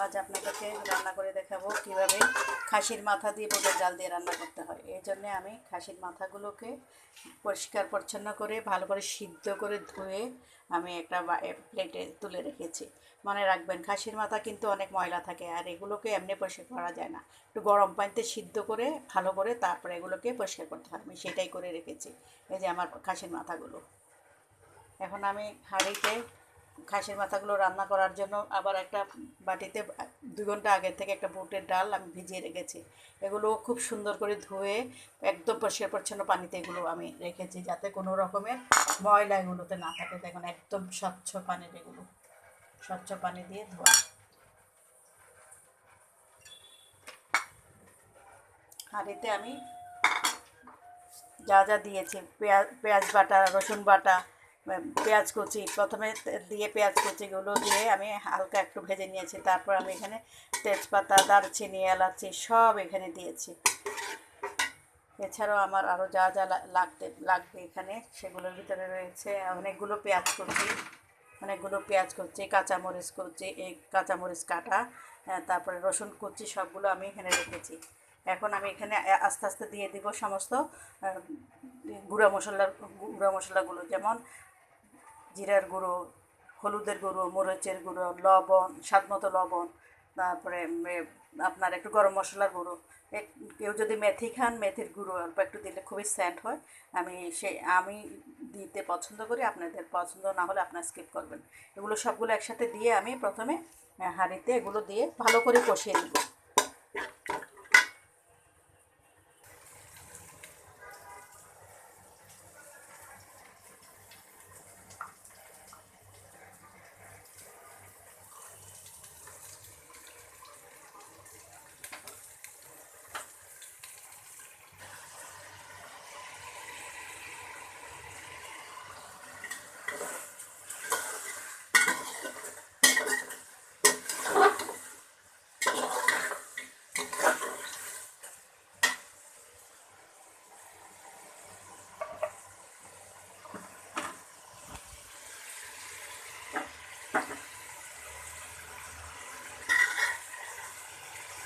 আজ আপনাদেরকে রান্না করে দেখাবো কিভাবে খাসির মাথা দিয়ে বুটের ডাল দিয়ে রান্না করতে হয়। এই জন্যে আমি খাসির মাথাগুলোকে পরিষ্কার পরিচ্ছন্ন করে ভালো করে সিদ্ধ করে ধুয়ে আমি একটা প্লেটে তুলে রেখেছি। মনে রাখবেন, খাসির মাথা কিন্তু অনেক ময়লা থাকে, আর এগুলোকে এমনি পরিষ্কার করা যায় না। একটু গরম পানিতে সিদ্ধ করে ভালো করে তারপরে এগুলোকে পরিষ্কার করতে হয়। আমি সেটাই করে রেখেছি। এই যে আমার খাসির মাথাগুলো। এখন আমি হাঁড়িতে খাসির মাথাগুলো রান্না করার জন্য আবার একটা বাটিতে 2 ঘন্টা আগে থেকে একটা বুটের ডাল আমি ভিজিয়ে রেখেছি। এগুলো খুব সুন্দর করে ধুয়ে একদম পরিষ্কার পরিচ্ছন্ন পানিতে এগুলো আমি রেখেছি, যাতে কোনো রকমের ময়লা এগুলোতে না থাকে। দেখুন, একদম স্বচ্ছ পানির, এগুলো স্বচ্ছ পানি দিয়ে ধোয়া। হাঁড়িতে আমি যা যা দিয়েছি, পেঁয়াজ বাটা, রসুন বাটা, পেঁয়াজ কুচি, প্রথমে দিয়ে পেঁয়াজ কুচিগুলো দিয়ে আমি হালকা একটু ভেজে নিয়েছি। তারপর আমি এখানে তেজপাতা, দারচিনি, এলাচি সব এখানে দিয়েছি। এছাড়াও আমার আরও যা যা লাগবে এখানে, সেগুলোর ভিতরে রয়েছে অনেকগুলো পেঁয়াজ কুচি, কাঁচামরিচ কুচি, এই কাঁচামরিচ কাটা, তারপরে রসুন কুচি, সবগুলো আমি এখানে রেখেছি। এখন আমি এখানে আস্তে আস্তে দিয়ে দিব সমস্ত গুঁড়া মশলাগুলো, যেমন জিরার গুঁড়ো, হলুদের গুঁড়ো, মরিচের গুঁড়ো, লবণ, স্বাদমতো লবণ, তারপরে আপনার একটু গরম মশলার গুঁড়ো। কেউ যদি মেথি খান, মেথির গুঁড়ো অল্প একটু দিলে খুবই স্যান্ট হয়। আমি দিতে পছন্দ করি, আপনাদের পছন্দ না হলে আপনারা স্কিপ করবেন। এগুলো সবগুলো একসাথে দিয়ে আমি প্রথমে হাঁড়িতে এগুলো দিয়ে ভালো করে কষিয়ে নিব।